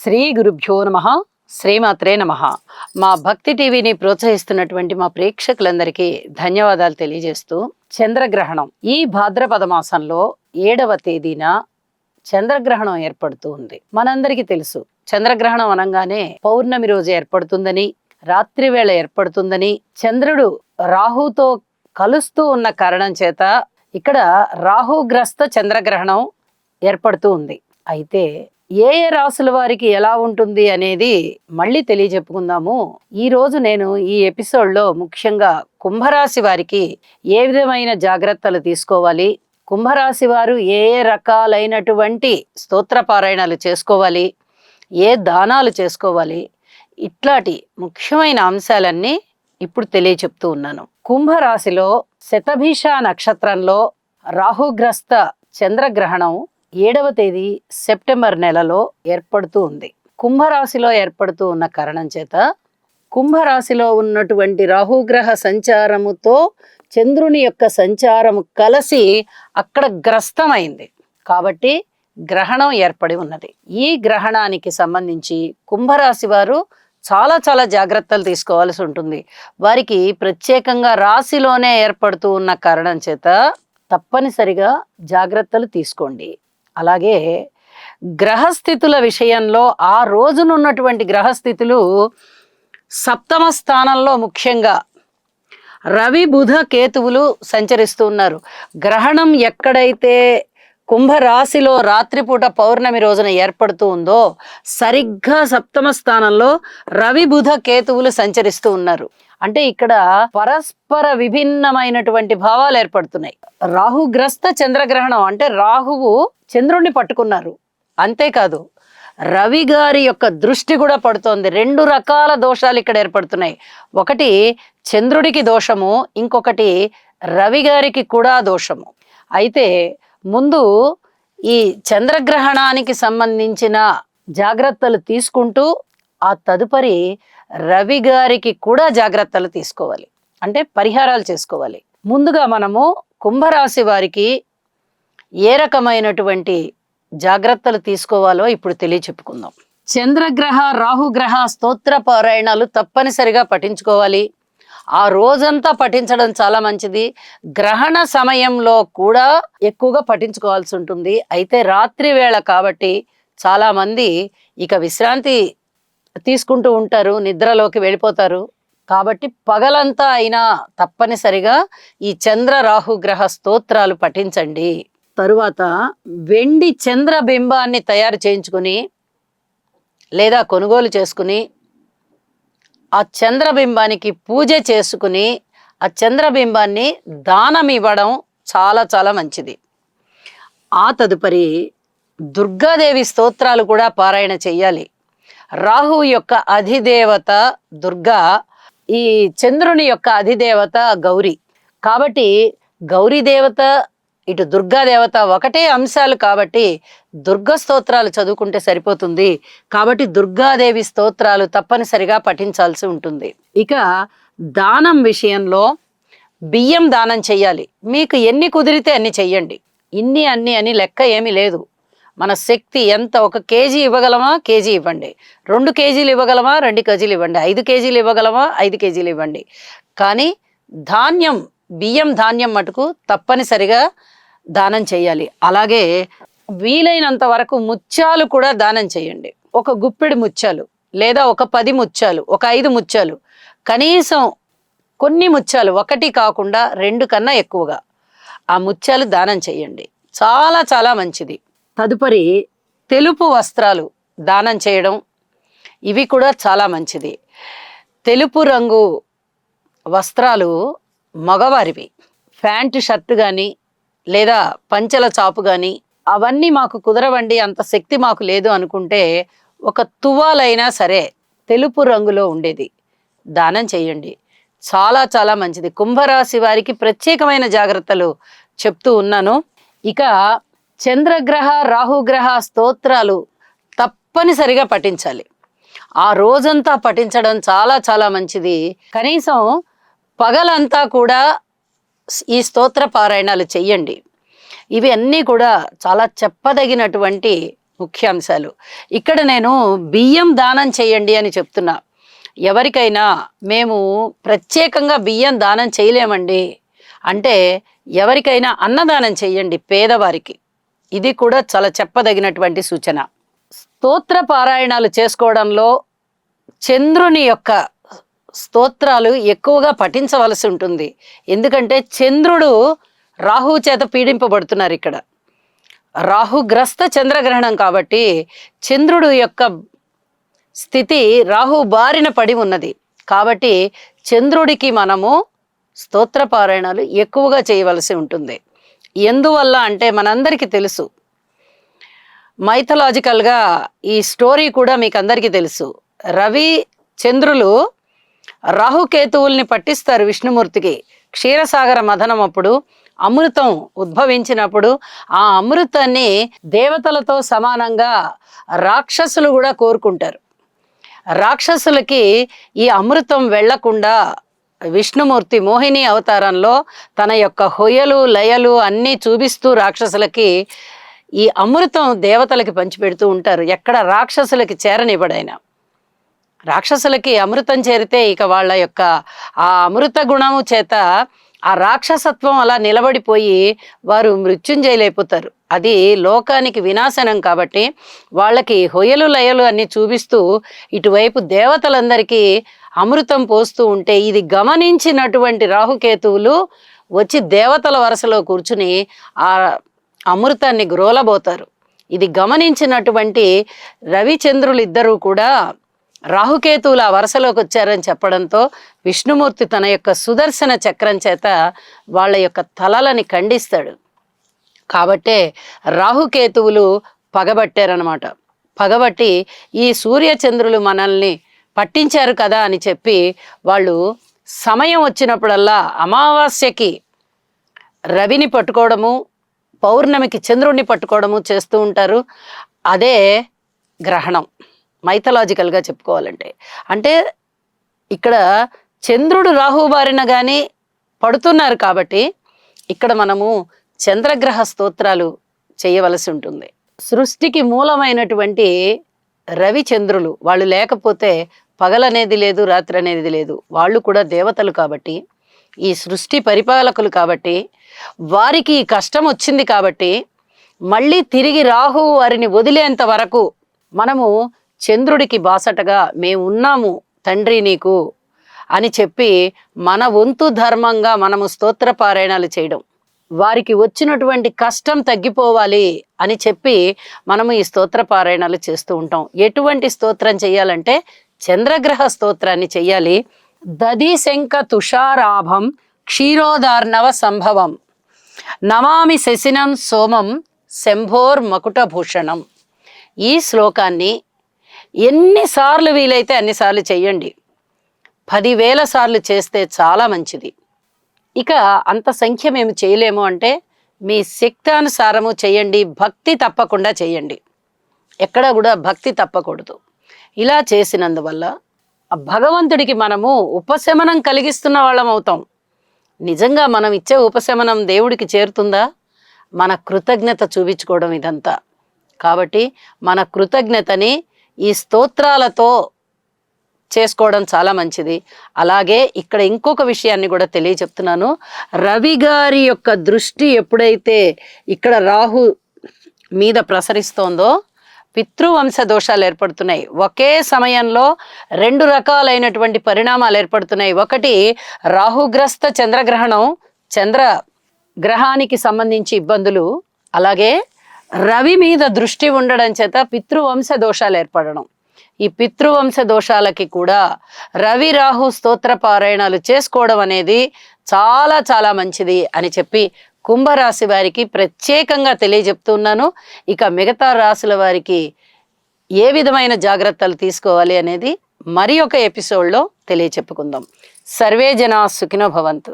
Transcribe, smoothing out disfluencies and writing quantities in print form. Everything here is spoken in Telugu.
శ్రీ గురుభ్యో నమః. శ్రీమాత్రే నమః. మా భక్తి టీవీని ప్రోత్సహిస్తున్నటువంటి మా ప్రేక్షకులందరికీ ధన్యవాదాలు తెలియజేస్తూ, చంద్రగ్రహణం ఈ భాద్రపద మాసంలో 7వ తేదీన చంద్రగ్రహణం ఏర్పడుతూ ఉంది. మనందరికీ తెలుసు, చంద్రగ్రహణం అనగానే పౌర్ణమి రోజు ఏర్పడుతుందని, రాత్రి వేళ ఏర్పడుతుందని, చంద్రుడు రాహుతో కలుస్తూ ఉన్న కారణం చేత ఇక్కడ రాహుగ్రస్త చంద్రగ్రహణం ఏర్పడుతూ ఉంది. అయితే ఏ ఏ రాసుల వారికి ఎలా ఉంటుంది అనేది మళ్ళీ తెలియజెప్పుకుందాము. ఈ రోజు నేను ఈ ఎపిసోడ్లో ముఖ్యంగా కుంభరాశి వారికి ఏ విధమైన జాగ్రత్తలు తీసుకోవాలి, కుంభరాశి వారు ఏ ఏ రకాలైనటువంటి స్తోత్ర పారాయణాలు చేసుకోవాలి, ఏ దానాలు చేసుకోవాలి, ఇట్లాంటి ముఖ్యమైన అంశాలన్నీ ఇప్పుడు తెలియచెప్తూ ఉన్నాను. కుంభరాశిలో శతభిష నక్షత్రంలో రాహుగ్రస్త చంద్రగ్రహణం 7వ తేదీ సెప్టెంబర్ నెలలో ఏర్పడుతూ ఉంది. కుంభరాశిలో ఏర్పడుతూ ఉన్న కారణం చేత కుంభరాశిలో ఉన్నటువంటి రాహుగ్రహ సంచారముతో చంద్రుని యొక్క సంచారము కలిసి అక్కడ గ్రస్తమైంది కాబట్టి గ్రహణం ఏర్పడి ఉన్నది. ఈ గ్రహణానికి సంబంధించి కుంభరాశి వారు చాలా జాగ్రత్తలు తీసుకోవాల్సి ఉంటుంది. వారికి ప్రత్యేకంగా రాశిలోనే ఏర్పడుతూ ఉన్న కారణం చేత తప్పనిసరిగా జాగ్రత్తలు తీసుకోండి. అలాగే గ్రహస్థితుల విషయంలో ఆ రోజునున్నటువంటి గ్రహస్థితులు సప్తమ స్థానంలో ముఖ్యంగా రవి బుధ కేతువులు సంచరిస్తూ ఉన్నారు. గ్రహణం ఎక్కడైతే కుంభరాశిలో రాత్రిపూట పౌర్ణమి రోజున ఏర్పడుతూ ఉందో సరిగ్గా సప్తమ స్థానంలో రవి బుధ కేతువులు సంచరిస్తూ ఉన్నారు. అంటే ఇక్కడ పరస్పర విభిన్నమైనటువంటి భావాలు ఏర్పడుతున్నాయి. రాహుగ్రస్త చంద్రగ్రహణం అంటే రాహువు చంద్రుణ్ణి పట్టుకున్నారు, అంతేకాదు రవి గారి యొక్క దృష్టి కూడా పడుతోంది. 2 రకాల దోషాలు ఇక్కడ ఏర్పడుతున్నాయి. ఒకటి చంద్రుడికి దోషము, ఇంకొకటి రవి గారికి కూడా దోషము. అయితే ముందు ఈ చంద్రగ్రహణానికి సంబంధించిన జాగ్రత్తలు తీసుకుంటూ ఆ తదుపరి రవి గారికి కూడా జాగ్రత్తలు తీసుకోవాలి, అంటే పరిహారాలు చేసుకోవాలి. ముందుగా మనము కుంభరాశి వారికి ఏ రకమైనటువంటి జాగ్రత్తలు తీసుకోవాలో ఇప్పుడు తెలియచెప్పుకుందాం. చంద్రగ్రహ రాహుగ్రహ స్తోత్ర పారాయణాలు తప్పనిసరిగా పఠించుకోవాలి. ఆ రోజంతా పఠించడం చాలా మంచిది. గ్రహణ సమయంలో కూడా ఎక్కువగా పఠించుకోవాల్సి ఉంటుంది. అయితే రాత్రి వేళ కాబట్టి చాలా మంది ఇక విశ్రాంతి తీసుకుంటూ ఉంటారు, నిద్రలోకి వెళ్ళిపోతారు. కాబట్టి పగలంతా అయినా తప్పనిసరిగా ఈ చంద్ర రాహుగ్రహ స్తోత్రాలు పఠించండి. తరువాత వెండి చంద్రబింబాన్ని తయారు చేయించుకుని లేదా కొనుగోలు చేసుకుని ఆ చంద్రబింబానికి పూజ చేసుకుని ఆ చంద్రబింబాన్ని దానం ఇవ్వడం చాలా మంచిది. ఆ తదుపరి దుర్గాదేవి స్తోత్రాలు కూడా పారాయణ చెయ్యాలి. రాహు యొక్క అధిదేవత దుర్గా, ఈ చంద్రుని యొక్క అధిదేవత గౌరీ. కాబట్టి గౌరీ దేవత ఇటు దుర్గాదేవత ఒకటే అంశాలు కాబట్టి దుర్గా స్తోత్రాలు చదువుకుంటే సరిపోతుంది. కాబట్టి దుర్గాదేవి స్తోత్రాలు తప్పనిసరిగా పఠించాల్సి ఉంటుంది. ఇక దానం విషయంలో బియ్యం దానం చెయ్యాలి. మీకు ఎన్ని కుదిరితే అన్ని చెయ్యండి. ఇన్ని అన్ని అని లెక్క ఏమీ లేదు. మన శక్తి ఎంత, 1 కేజీ ఇవ్వగలమా కేజీ ఇవ్వండి, 2 కేజీలు ఇవ్వగలమా 2 కేజీలు ఇవ్వండి, 5 కేజీలు ఇవ్వగలమా 5 కేజీలు ఇవ్వండి. కానీ ధాన్యం, బియ్యం ధాన్యం మటుకు తప్పనిసరిగా దానం చేయాలి. అలాగే వీలైనంత వరకు ముత్యాలు కూడా దానం చేయండి. 1 గుప్పెడు ముత్యాలు లేదా ఒక 10 ముత్యాలు, ఒక 5 ముత్యాలు, కనీసం కొన్ని ముత్యాలు, 1 కాకుండా 2 కన్నా ఎక్కువగా ఆ ముత్యాలు దానం చేయండి. చాలా మంచిది. తదుపరి తెలుపు వస్త్రాలు దానం చేయడం, ఇవి కూడా చాలా మంచిది. తెలుపు రంగు వస్త్రాలు మగవారివి. ప్యాంటు షర్టు కానీ లేదా పంచెల చాపు కానీ అవన్నీ మాకు కుదరవండి, అంత శక్తి మాకు లేదు అనుకుంటే ఒక తువాలైనా సరే తెలుపు రంగులో ఉండేది దానం చేయండి. చాలా మంచిది. కుంభరాశి వారికి ప్రత్యేకమైన జాగ్రత్తలు చెప్తూ ఉన్నాను. ఇక చంద్రగ్రహ రాహుగ్రహ స్తోత్రాలు తప్పనిసరిగా పఠించాలి. ఆ రోజంతా పఠించడం చాలా మంచిది. కనీసం పగలంతా కూడా ఈ స్తోత్ర పారాయణాలు చెయ్యండి. ఇవి అన్నీ కూడా చాలా చెప్పదగినటువంటి ముఖ్యాంశాలు. ఇక్కడ నేను బియ్యం దానం చేయండి అని చెప్తున్నా. ఎవరికైనా మేము ప్రత్యేకంగా బియ్యం దానం చేయలేమండి అంటే ఎవరికైనా అన్నదానం చేయండి పేదవారికి. ఇది కూడా చాలా చెప్పదగినటువంటి సూచన. స్తోత్ర పారాయణాలు చేసుకోవడంలో చంద్రుని యొక్క స్తోత్రాలు ఎక్కువగా పఠించవలసి ఉంటుంది. ఎందుకంటే చంద్రుడు రాహువు చేత పీడింపబడుతున్నారు. ఇక్కడ రాహుగ్రస్త చంద్రగ్రహణం కాబట్టి చంద్రుడు యొక్క స్థితి రాహు బారిన పడి ఉన్నది. కాబట్టి చంద్రుడికి మనము స్తోత్ర పారాయణాలు ఎక్కువగా చేయవలసి ఉంటుంది. ఎందువల్ల అంటే మనందరికీ తెలుసు, మైథలాజికల్గా ఈ స్టోరీ కూడా మీకు అందరికీ తెలుసు. రవి చంద్రులు రాహుకేతువుల్ని పట్టిస్తారు విష్ణుమూర్తికి. క్షీరసాగర మథనం అప్పుడు అమృతం ఉద్భవించినప్పుడు ఆ అమృతాన్ని దేవతలతో సమానంగా రాక్షసులు కూడా కోరుకుంటారు. రాక్షసులకి ఈ అమృతం వెళ్లకుండా విష్ణుమూర్తి మోహిని అవతారంలో తన యొక్క హొయలు లయలు అన్నీ చూపిస్తూ రాక్షసులకి ఈ అమృతం దేవతలకి పంచిపెడుతూ ఉంటారు. ఎక్కడ రాక్షసులకి చేరనివ్వడైనా. రాక్షసులకి అమృతం చేరితే ఇక వాళ్ళ యొక్క ఆ అమృత గుణము చేత ఆ రాక్షసత్వం అలా నిలబడిపోయి వారు మృత్యుంజయులైపోతారు. అది లోకానికి వినాశనం. కాబట్టి వాళ్ళకి హొయలు లయలు అన్ని చూపిస్తూ ఇటువైపు దేవతలందరికీ అమృతం పోస్తూ ఉంటే ఇది గమనించినటువంటి రాహుకేతువులు వచ్చి దేవతల వరుసలో కూర్చుని ఆ అమృతాన్ని గ్రోలబోతారు. ఇది గమనించినటువంటి రవిచంద్రులు ఇద్దరూ కూడా రాహుకేతువులు ఆ వరుసలోకి వచ్చారని చెప్పడంతో విష్ణుమూర్తి తన యొక్క సుదర్శన చక్రం చేత వాళ్ళ యొక్క తలలని ఖండిస్తాడు. కాబట్టే రాహుకేతువులు పగబట్టారనమాట. పగబట్టి ఈ సూర్యచంద్రులు మనల్ని పట్టించారు కదా అని చెప్పి వాళ్ళు సమయం వచ్చినప్పుడల్లా అమావాస్యకి రవిని పట్టుకోవడము, పౌర్ణమికి చంద్రుడిని పట్టుకోవడము చేస్తూ ఉంటారు. అదే గ్రహణం మైథలాజికల్గా చెప్పుకోవాలంటే. అంటే ఇక్కడ చంద్రుడు రాహు బారిన కానీ పడుతున్నారు కాబట్టి ఇక్కడ మనము చంద్రగ్రహ స్తోత్రాలు చేయవలసి ఉంటుంది. సృష్టికి మూలమైనటువంటి రవిచంద్రులు వాళ్ళు లేకపోతే పగలనేది లేదు, రాత్రి అనేది లేదు. వాళ్ళు కూడా దేవతలు కాబట్టి, ఈ సృష్టి పరిపాలకులు కాబట్టి, వారికి ఈ కష్టం వచ్చింది కాబట్టి మళ్ళీ తిరిగి రాహు వారిని వదిలేంత వరకు మనము చంద్రుడికి బాసటగా మేము ఉన్నాము తండ్రి నీకు అని చెప్పి మన వంతు ధర్మంగా మనము స్తోత్ర పారాయణాలు చేయడం, వారికి వచ్చినటువంటి కష్టం తగ్గిపోవాలి అని చెప్పి మనము ఈ స్తోత్ర పారాయణాలు చేస్తూ ఉంటాం. ఎటువంటి స్తోత్రం చెయ్యాలంటే చంద్రగ్రహ స్తోత్రాన్ని చెయ్యాలి. దది శంఖ తుషారాభం క్షీరోదార్ణవ సంభవం నమామి శశినం సోమం శంభోర్ మకుటభూషణం. ఈ శ్లోకాన్ని ఎన్నిసార్లు వీలైతే అన్నిసార్లు చెయ్యండి. 10,000 సార్లు చేస్తే చాలా మంచిది. ఇక అంత సంఖ్య మేము చేయలేము అంటే మీ శక్తానుసారము చేయండి. భక్తి తప్పకుండా చేయండి. ఎక్కడ కూడా భక్తి తప్పకూడదు. ఇలా చేసినందువల్ల భగవంతుడికి మనము ఉపశమనం కలిగిస్తున్న వాళ్ళం అవుతాం. నిజంగా మనం ఇచ్చే ఉపశమనం దేవుడికి చేరుతుందా? మన కృతజ్ఞత చూపించుకోవడం ఇదంతా. కాబట్టి మన కృతజ్ఞతని ఈ స్తోత్రాలతో చేసుకోవడం చాలా మంచిది. అలాగే ఇక్కడ ఇంకొక విషయాన్ని కూడా తెలియచెప్తున్నాను. రవి గారి యొక్క దృష్టి ఎప్పుడైతే ఇక్కడ రాహు మీద ప్రసరిస్తోందో పితృవంశ దోషాలు ఏర్పడుతున్నాయి. ఒకే సమయంలో 2 రకాలైనటువంటి పరిణామాలు ఏర్పడుతున్నాయి. ఒకటి రాహుగ్రస్త చంద్రగ్రహణం, చంద్రగ్రహానికి సంబంధించి ఇబ్బందులు. అలాగే రవి మీద దృష్టి ఉండడం చేత పితృవంశ దోషాలు ఏర్పడడం. ఈ పితృవంశ దోషాలకి కూడా రవి రాహు స్తోత్ర పారాయణాలు చేసుకోవడం అనేది చాలా చాలా మంచిది అని చెప్పి కుంభరాశి వారికి ప్రత్యేకంగా తెలియజెప్తున్నాను. ఇక మిగతా రాశుల వారికి ఏ విధమైన జాగ్రత్తలు తీసుకోవాలి అనేది మరి ఒక ఎపిసోడ్లో తెలియచెప్పుకుందాం. సర్వే జనా సుఖినో భవంతు.